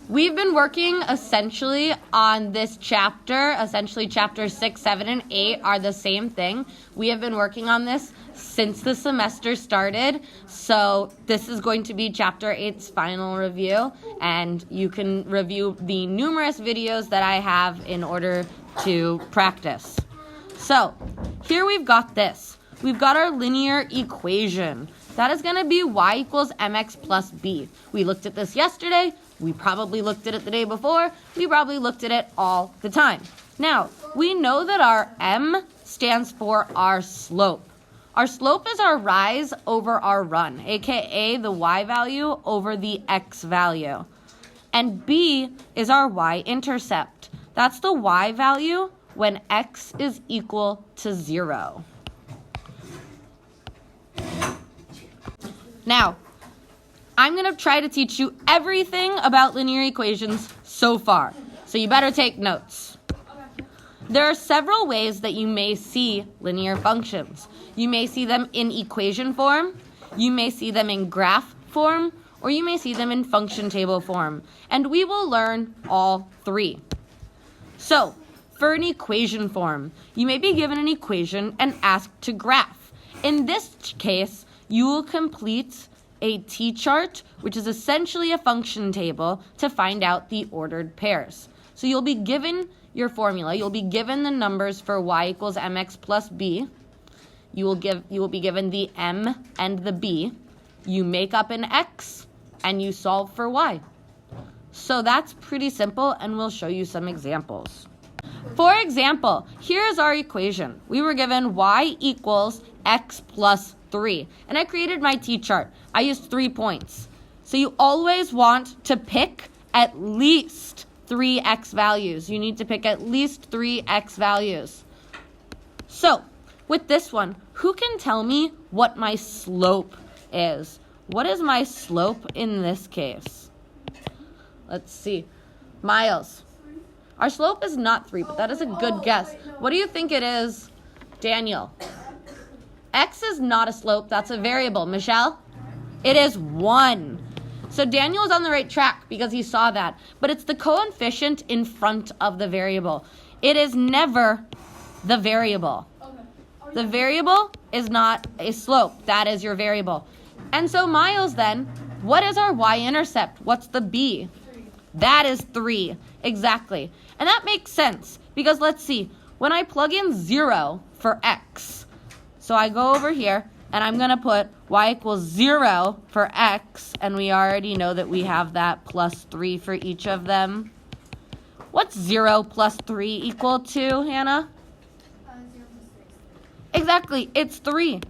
We've been working essentially on this chapter. Essentially, chapters 6, 7, and 8 are the same thing. We have been working on this since the semester started. So this is going to be chapter 8's final review. And you can review the numerous videos that I have in order to practice. So here we've got this. We've got our linear equation. That is going to be y equals mx plus b. We looked at this yesterday. We probably looked at it the day before. We probably looked at it all the time. Now, we know that our m stands for our slope. Our slope is our rise over our run, aka the y value over the x value. And b is our y-intercept. That's the y value when x is equal to 0. Now, I'm going to try to teach you everything about linear equations so far, so you better take notes. There are several ways that you may see linear functions. You may see them in equation form, you may see them in graph form, or you may see them in function table form, and we will learn all three. So, for an equation form, you may be given an equation and asked to graph. In this case, you will complete a t-chart, which is essentially a function table, to find out the ordered pairs. So you'll be given your formula. You'll be given the numbers for y equals mx plus b. You will be given the m and the b. You make up an x, and you solve for y. So that's pretty simple, and we'll show you some examples. For example, here's our equation. We were given y equals x plus 3, and I created my t-chart. I used 3 points. So you always want to pick at least 3 x values. You need to pick at least 3 x values. So with this one, who can tell me what my slope is? What is my slope in this case? Let's see. Miles. Our slope is not 3, but that is a good guess. What do you think it is, Daniel? X is not a slope, that's a variable. Michelle? It is 1. So Daniel is on the right track because he saw that. But it's the coefficient in front of the variable. It is never the variable. The variable is not a slope. That is your variable. And so Miles then, what is our y-intercept? What's the b? That is 3. Exactly. And that makes sense because let's see. When I plug in 0 for x, so I go over here, and I'm going to put y equals 0 for x, and we already know that we have that plus 3 for each of them. What's 0 plus 3 equal to, Hannah? 0 plus 3. Exactly, it's 3.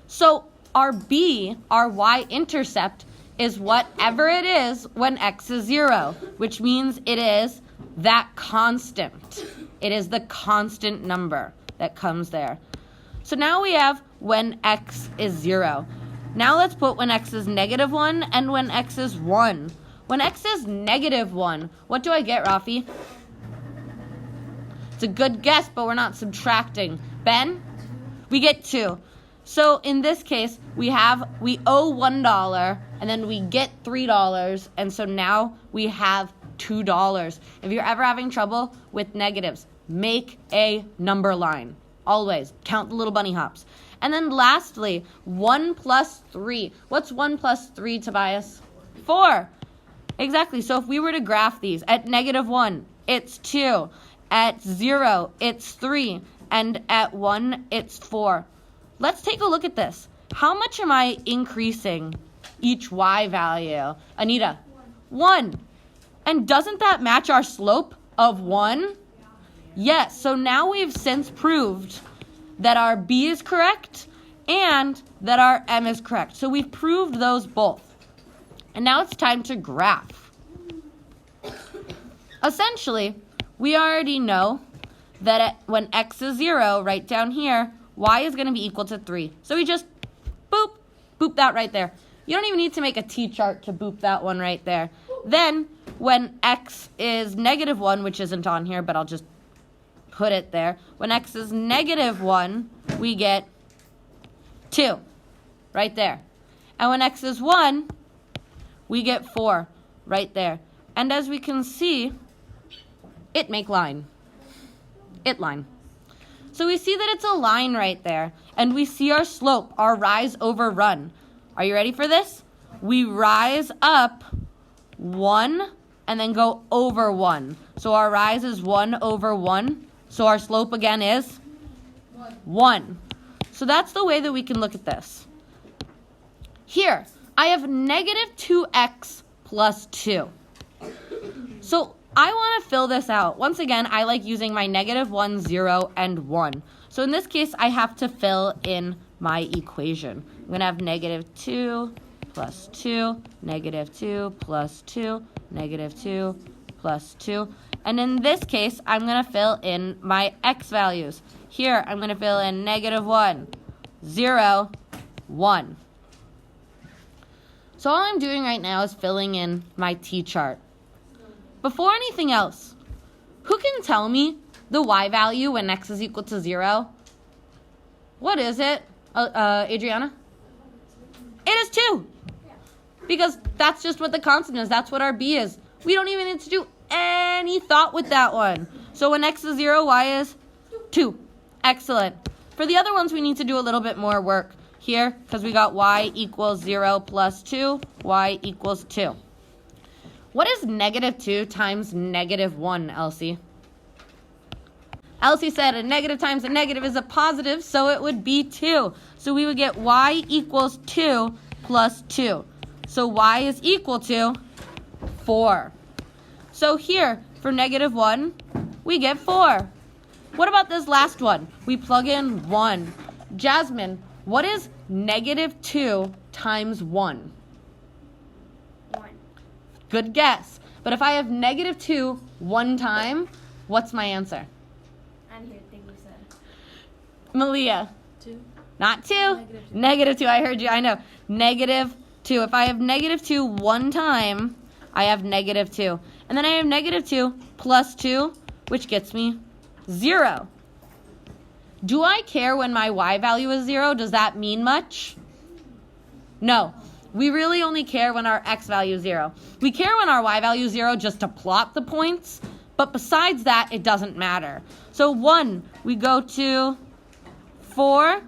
So our b, our y-intercept, is whatever it is when x is 0, which means it is that constant. It is the constant number that comes there. So now we have when x is 0. Now let's put when x is negative 1 and when x is 1. When x is negative 1, what do I get, Rafi? It's a good guess, but we're not subtracting. Ben? We get 2. So in this case, we owe $1, and then we get $3, and so now we have $2. If you're ever having trouble with negatives, make a number line. Always count the little bunny hops. And then lastly, 1 plus 3. What's 1 plus 3, Tobias? 4. Exactly. So if we were to graph these, at negative 1, it's 2. At 0, it's 3. And at 1, it's 4. Let's take a look at this. How much am I increasing each y value? Anita? 1. And doesn't that match our slope of 1? Yes, so now we've since proved that our b is correct and that our m is correct. So we've proved those both. And now it's time to graph. Essentially, we already know that when x is 0, right down here, y is going to be equal to 3. So we just boop that right there. You don't even need to make a t-chart to boop that one right there. Then when x is negative 1, which isn't on here, but I'll just put it there. When x is negative 1, we get 2 right there. And when x is 1, we get 4 right there. And as we can see, it make line. It line. So we see that it's a line right there. And we see our slope, our rise over run. Are you ready for this? We rise up 1 and then go over 1. So our rise is 1 over 1. So our slope again is 1. So that's the way that we can look at this. Here, I have negative 2x plus 2. So I want to fill this out. Once again, I like using my negative 1, 0, and 1. So in this case, I have to fill in my equation. I'm going to have negative 2 plus 2, negative 2 plus 2, negative 2 plus 2. And in this case, I'm going to fill in my x values. Here, I'm going to fill in negative 1, 0, 1. So all I'm doing right now is filling in my t-chart. Before anything else, who can tell me the y value when x is equal to 0? What is it, Adriana? It is 2. Because that's just what the constant is. That's what our b is. We don't even need to do any thought with that one. So when x is 0, y is 2. Excellent. For the other ones, we need to do a little bit more work here because we got y equals 0 plus 2, y equals 2. What is negative 2 times negative 1, Elsie? Elsie said a negative times a negative is a positive, so it would be 2. So we would get y equals 2 plus 2. So y is equal to 4. So here, for negative 1, we get 4. What about this last one? We plug in 1. Jasmine, what is negative 2 times 1? 1. Good guess. But if I have negative 2 one time, what's my answer? I'm here, think you said. Malia. 2. Not 2. Negative 2. I heard you. I know. Negative 2. If I have negative 2 one time, I have negative 2. And then I have negative 2 plus 2, which gets me 0. Do I care when my y value is 0? Does that mean much? No. We really only care when our x value is 0. We care when our y value is 0 just to plot the points, but besides that, it doesn't matter. So 1, we go to 4,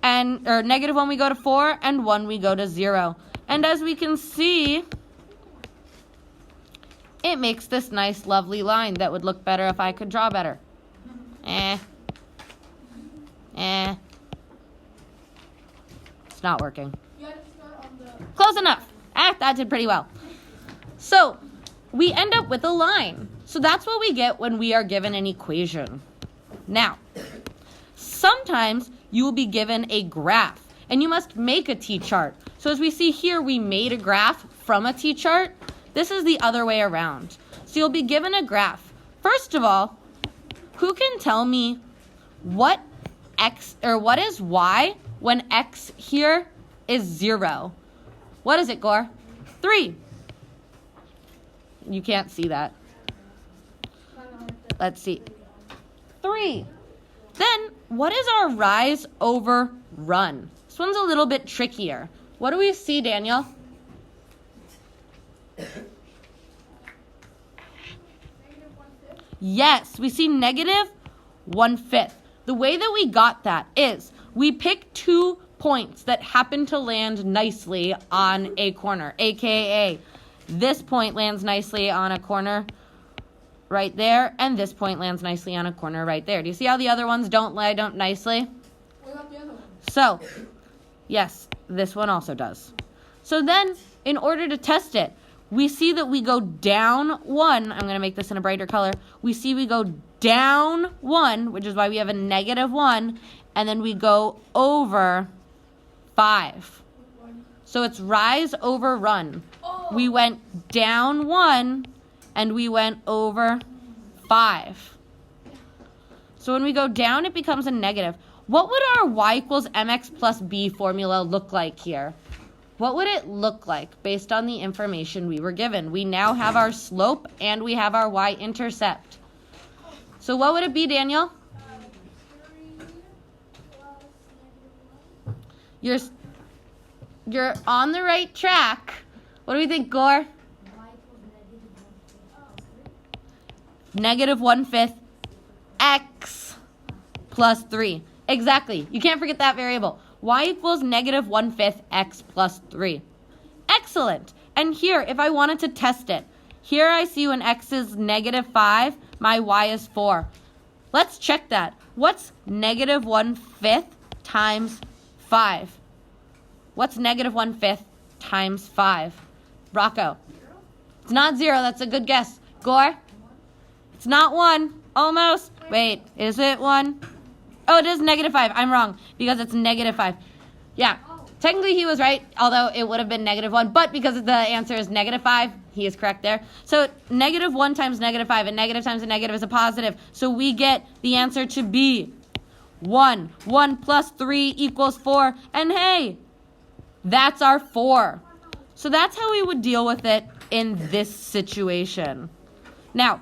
or negative 1, we go to 4, and 1, we go to 0. And as we can see, it makes this nice, lovely line that would look better if I could draw better. It's not working. Close enough. That did pretty well. So we end up with a line. So that's what we get when we are given an equation. Now, sometimes you will be given a graph, and you must make a t-chart. So as we see here, we made a graph from a t-chart. This is the other way around. So you'll be given a graph. First of all, who can tell me what is y when x here is 0? What is it, Gore? 3. You can't see that. Let's see. 3. Then, what is our rise over run? This one's a little bit trickier. What do we see, Daniel? Yes, we see negative 1/5. The way that we got that is we pick 2 points that happen to land nicely on a corner, aka this point lands nicely on a corner right there, and this point lands nicely on a corner right there. Do you see how the other ones don't line up nicely? What about the other one? So, yes, this one also does. So then, in order to test it, we see that we go down 1. I'm going to make this in a brighter color. We see we go down 1, which is why we have a negative 1, and then we go over 5. So it's rise over run. We went down 1, and we went over 5. So when we go down, it becomes a negative. What would our y equals mx plus b formula look like here? What would it look like based on the information we were given? We now have our slope and we have our y-intercept. So what would it be, Daniel? 3 plus -1. You're on the right track. What do we think, Gore? Y equals negative 1/5 x plus 3. Exactly. You can't forget that variable. Y equals negative 1/5 x plus 3. Excellent. And here, if I wanted to test it, here I see when x is negative 5, my y is 4. Let's check that. What's negative 1/5 times 5? What's negative 1/5 times 5? Rocco. It's not 0. That's a good guess. Gore? It's not 1. Almost. Wait, is it 1? Oh, it is negative 5. I'm wrong because it's negative 5. Yeah. Technically, he was right, although it would have been negative 1. But because the answer is negative 5, he is correct there. So negative 1 times negative 5, and negative times a negative is a positive. So we get the answer to be 1. 1 plus 3 equals 4. And hey, that's our 4. So that's how we would deal with it in this situation. Now,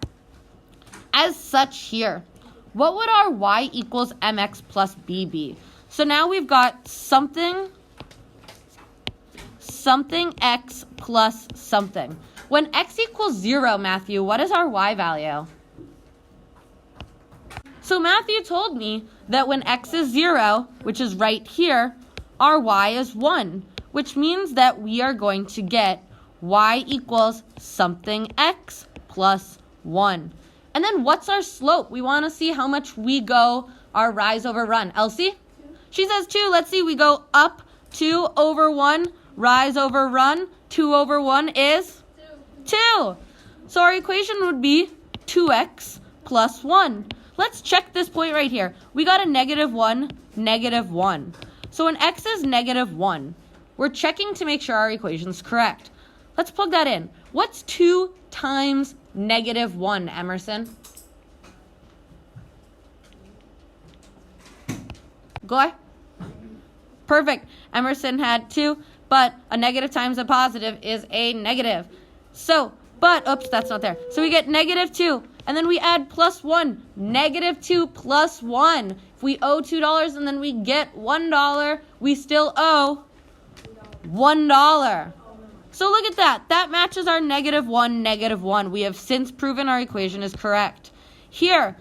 as such here, what would our y equals mx plus b be? So now we've got something x plus something. When x equals 0, Matthew, what is our y value? So Matthew told me that when x is 0, which is right here, our y is 1, which means that we are going to get y equals something x plus 1. And then what's our slope? We want to see how much we go our rise over run. Elsie? She says 2. Let's see. We go up 2 over 1. Rise over run. 2 over 1 is 2. So our equation would be 2x plus 1. Let's check this point right here. We got a negative 1, negative 1. So when x is negative 1, we're checking to make sure our equation's correct. Let's plug that in. What's 2 times negative 1, Emerson? Go ahead. Perfect. Emerson had 2, but a negative times a positive is a negative. So, oops, that's not there. So we get negative 2, and then we add plus 1. Negative 2 plus 1. If we owe $2 and then we get $1, we still owe $1. So look at that. That matches our negative 1, negative 1. We have since proven our equation is correct. Here,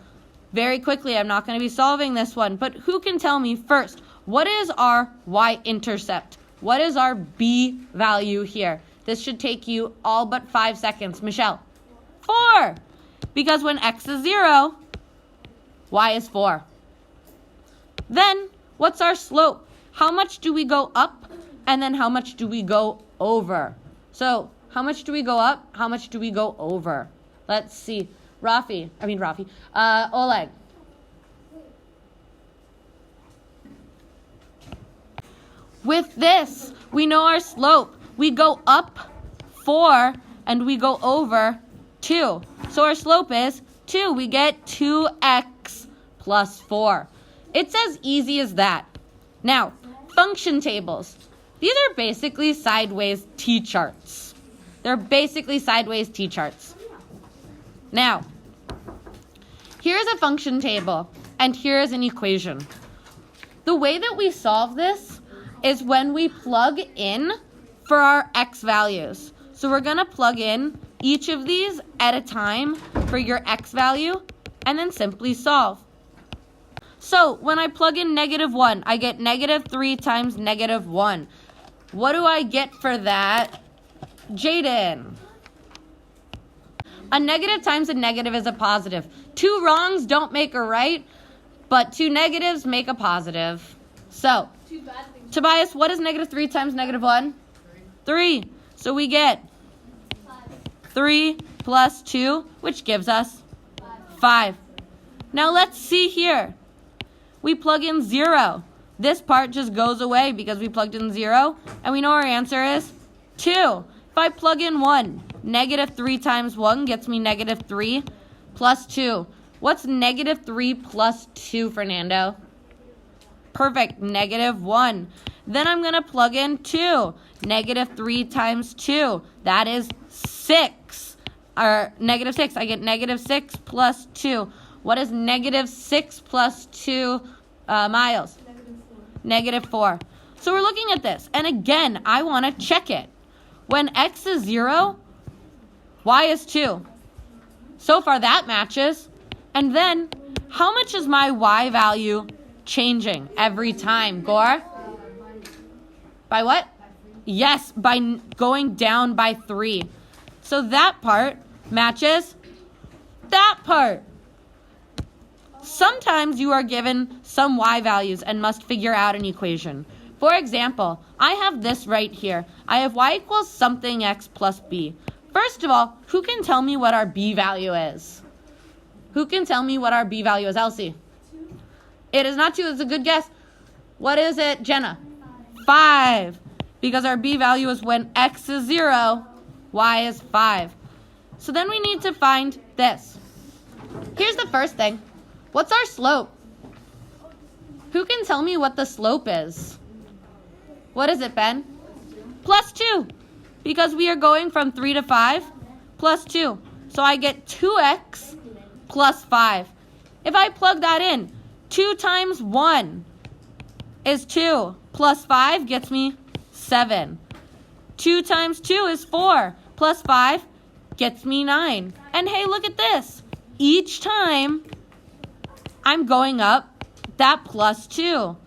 very quickly, I'm not going to be solving this one, but who can tell me first, what is our y-intercept? What is our b value here? This should take you all but 5 seconds. Michelle? 4. Because when x is 0, y is 4. Then, what's our slope? How much do we go up? And then how much do we go over? So, how much do we go up? How much do we go over? Let's see. Oleg. With this, we know our slope. We go up 4 and we go over 2. So our slope is 2. We get 2x plus 4. It's as easy as that. Now, function tables. These are basically sideways t-charts. They're basically sideways t-charts. Now, here's a function table, and here's an equation. The way that we solve this is when we plug in for our x values. So we're going to plug in each of these at a time for your x value, and then simply solve. So when I plug in negative 1, I get negative 3 times negative 1. What do I get for that? Jaden. A negative times a negative is a positive. 2 wrongs don't make a right, but 2 negatives make a positive. So, Tobias, what is negative 3 times negative 1? 3. So we get 3 plus 2, which gives us 5. Now let's see here. We plug in 0. This part just goes away because we plugged in 0, and we know our answer is 2. If I plug in 1, negative 3 times 1 gets me negative 3 plus 2. What's negative 3 plus 2, Fernando? Perfect, negative 1. Then I'm going to plug in 2. Negative 3 times 2, that is 6. Or negative 6, I get negative 6 plus 2. What is negative 6 plus 2, Miles? Negative 4. So we're looking at this. And again, I want to check it. When x is 0, y is 2. So far that matches. And then, how much is my y value changing every time, Gore? By what? Yes, by going down by 3. So that part matches that part. Sometimes you are given some y values and must figure out an equation. For example, I have this right here. I have y equals something x plus b. First of all, who can tell me what our b value is? Who can tell me what our b value is, Elsie? 2. It is not 2. It's a good guess. What is it, Jenna? 5. Because our b value is when x is 0, y is 5. So then we need to find this. Here's the first thing. What's our slope? Who can tell me what the slope is? What is it, Ben? Plus 2. Because we are going from 3 to 5, plus 2. So I get 2x plus 5. If I plug that in, 2 times 1 is 2. Plus 5 gets me 7. 2 times 2 is 4. Plus 5 gets me 9. And hey, look at this. Each time I'm going up, that plus 2.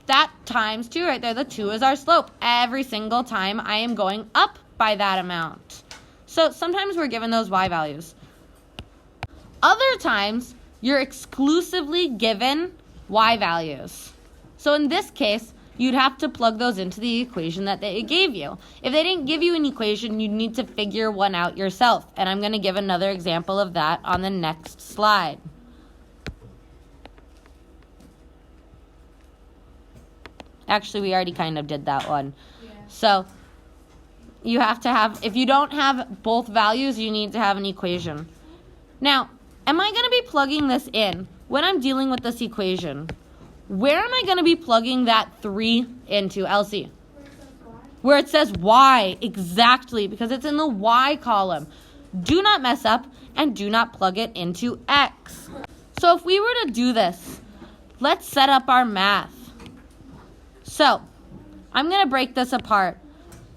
That times 2 right there. The 2 is our slope. Every single time I am going up by that amount. So sometimes we're given those y values. Other times, you're exclusively given y values. So in this case, you'd have to plug those into the equation that they gave you. If they didn't give you an equation, you'd need to figure one out yourself. And I'm going to give another example of that on the next slide. Actually, we already kind of did that one. Yeah. So you have to have, if you don't have both values, you need to have an equation. Now, am I going to be plugging this in when I'm dealing with this equation? Where am I going to be plugging that 3 into, Elsie? Where it says y, exactly, because it's in the y column. Do not mess up and do not plug it into x. So if we were to do this, let's set up our math. So I'm going to break this apart.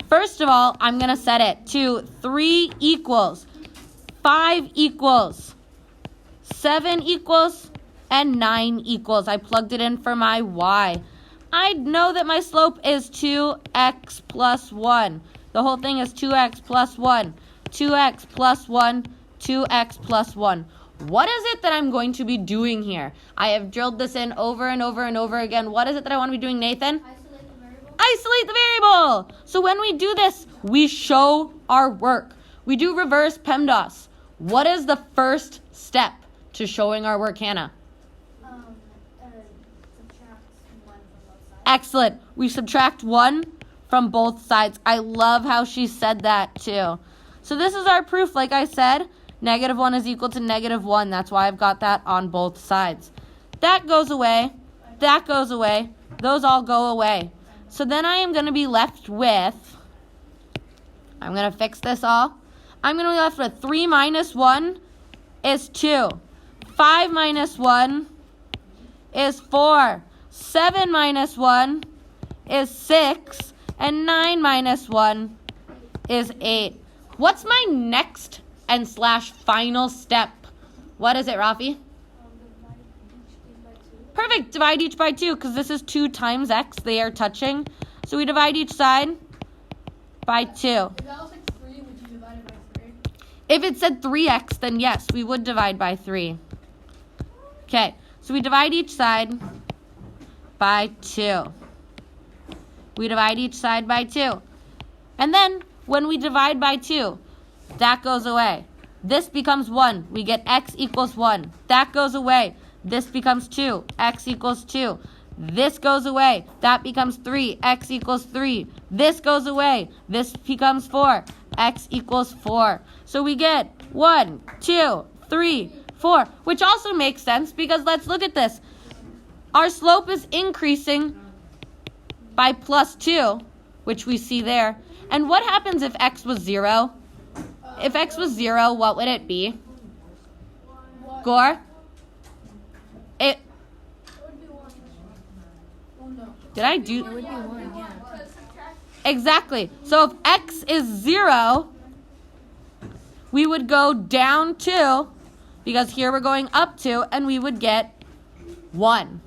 First of all, I'm going to set it to 3 equals, 5 equals, 7 equals, and 9 equals. I plugged it in for my y. I know that my slope is 2x plus 1. The whole thing is 2x plus 1. 2x plus 1, 2x plus 1. What is it that I'm going to be doing here? I have drilled this in over and over and over again. What is it that I want to be doing, Nathan? Isolate the variable. Isolate the variable. So when we do this, we show our work. We do reverse PEMDAS. What is the first step to showing our work, Hannah? Subtract 1 from both sides. Excellent. We subtract 1 from both sides. I love how she said that too. So this is our proof. Like I said, -1 is equal to -1. That's why I've got that on both sides. That goes away. That goes away. Those all go away. So then I am going to be left with, I'm going to fix this all. I'm going to be left with 3 minus 1 is 2. 5 minus 1 is 4. 7 minus 1 is 6. And 9 minus 1 is 8. What's my next and / final step? What is it, Rafi? Divide each by 2. Perfect. Divide each by 2 because this is 2 times x. They are touching. So we divide each side by 2. If that was like 3, would you divide it by 3? If it said 3x, then yes, we would divide by 3. Okay, so we divide each side by 2. We divide each side by 2. And then when we divide by 2, that goes away. This becomes 1. We get x equals 1. That goes away. This becomes 2. X equals 2. This goes away. That becomes 3. X equals 3. This goes away. This becomes 4. X equals 4. So we get 1, 2, 3, 4, which also makes sense because let's look at this. Our slope is increasing by +2, which we see there. And what happens if x was 0? If x was 0, what would it be? Gore? It. It would be 1. Oh no. Did I do? It would be 1, yeah. Exactly. So if x is 0, we would go down 2, because here we're going up 2, and we would get 1.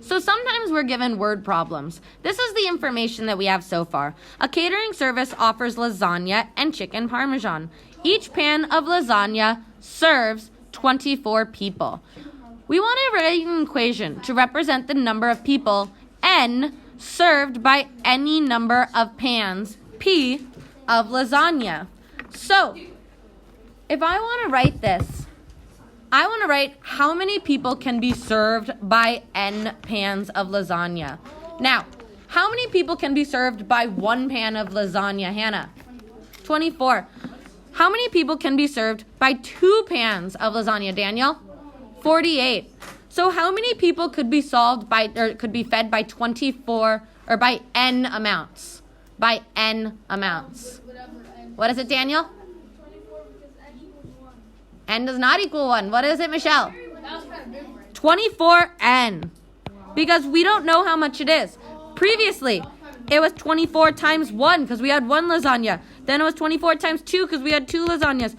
So sometimes we're given word problems. This is the information that we have so far. A catering service offers lasagna and chicken parmesan. Each pan of lasagna serves 24 people. We want to write an equation to represent the number of people, N, served by any number of pans, P, of lasagna. So, if I want to write this, I want to write how many people can be served by N pans of lasagna. Now, how many people can be served by 1 pan of lasagna, Hannah? 24. How many people can be served by 2 pans of lasagna, Daniel? 48. So how many people could be could be fed by 24 or by N amounts? By N amounts. What is it, Daniel? 24 because n equals 1. N does not equal 1. What is it, Michelle? That was kind of big, right? 24N. Because we don't know how much it is. Previously, it was 24 times 1 because we had 1 lasagna. Then it was 24 times 2 because we had 2 lasagnas.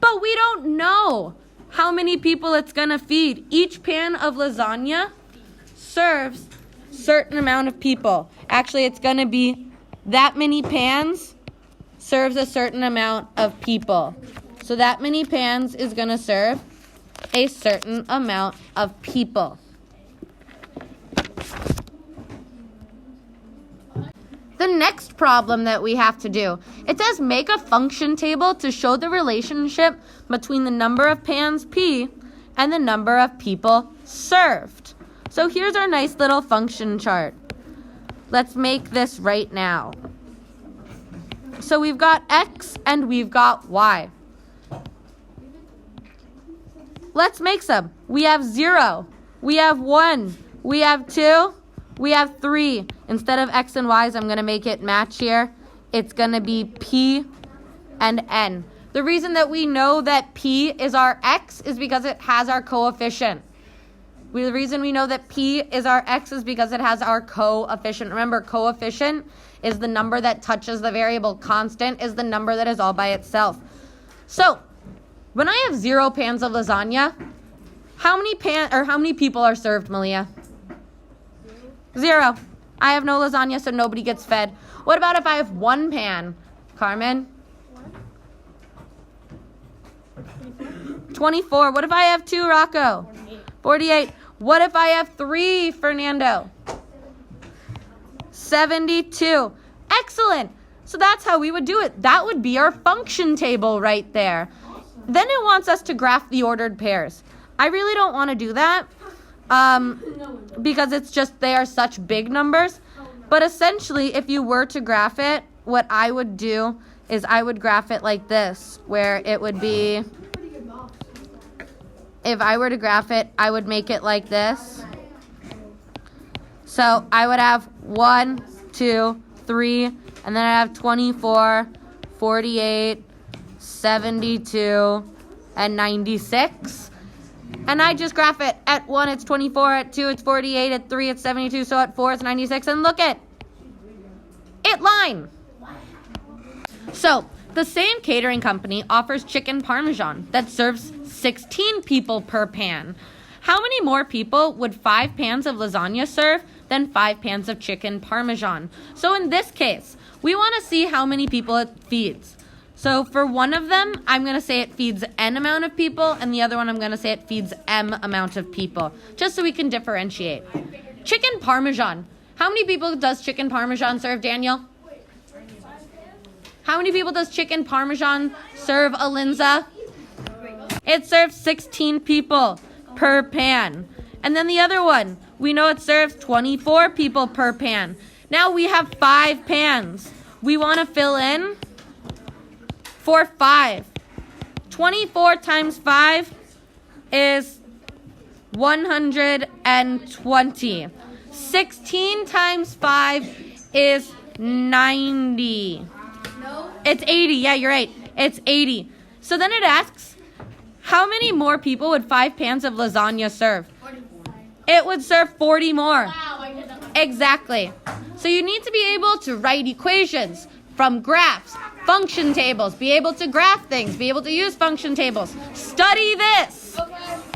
But we don't know how many people it's going to feed. Each pan of lasagna serves a certain amount of people. Actually, it's going to be that many pans serves a certain amount of people. So that many pans is going to serve a certain amount of people. The next problem that we have to do, it says make a function table to show the relationship between the number of pans P and the number of people served. So here's our nice little function chart. Let's make this right now. So we've got X and we've got Y. Let's make some. We have 0. We have 1. We have 2. We have 3. Instead of X and Y's, I'm going to make it match here. It's going to be P and N. The reason that we know that P is our X is because it has our coefficient. The reason we know that P is our X is because it has our coefficient. Remember, coefficient is the number that touches the variable. Constant is the number that is all by itself. So, when I have 0 pans of lasagna, how many people are served, Malia? 0. I have no lasagna, so nobody gets fed. What about if I have 1 pan? Carmen? 24. What if I have 2, Rocco? 48. What if I have 3, Fernando? 72. Excellent. So that's how we would do it. That would be our function table right there. Then it wants us to graph the ordered pairs. I really don't want to do that because it's just they are such big numbers. But essentially, if you were to graph it, what I would do is I would graph it like this, where it would be, if I were to graph it, I would make it like this. So I would have 1, 2, 3, and then I have 24, 48, 72, and 96. And I just graph it. At 1, it's 24. At 2, it's 48. At 3, it's 72. So at 4, it's 96. And look at it line. So the same catering company offers chicken parmesan that serves 16 people per pan. How many more people would 5 pans of lasagna serve than 5 pans of chicken parmesan? So in this case, we want to see how many people it feeds. So for one of them, I'm going to say it feeds N amount of people, and the other one I'm going to say it feeds M amount of people, just so we can differentiate. Chicken parmesan. How many people does chicken parmesan serve, Daniel? How many people does chicken parmesan serve, Alinza? It serves 16 people per pan. And then the other one, we know it serves 24 people per pan. Now we have 5 pans. We want to fill in for 5. 24 times 5 is 120. 16 times 5 is 90. No. It's 80. Yeah, you're right. It's 80. So then it asks, how many more people would 5 pans of lasagna serve? 44. It would serve 40 more. Wow, I did that. Exactly. So you need to be able to write equations from graphs Function tables. Be able to graph things. Be able to use function tables. Study this. Okay.